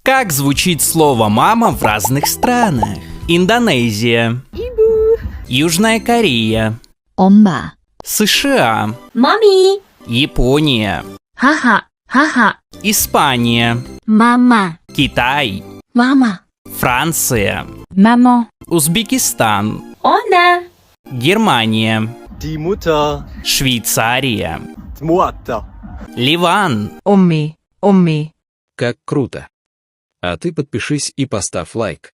Как звучит слово «мама» в разных странах? Индонезия, Южная Корея, 엄마, США, Mommy. Япония, 하하, 하하, Испания, 마마, Китай, 마마, Франция, 마마, Узбекистан, Ona. Германия, Die Mutter, Швейцария, die Mutter. Ливан. 엄미, 엄미. Как круто! А ты подпишись и поставь лайк.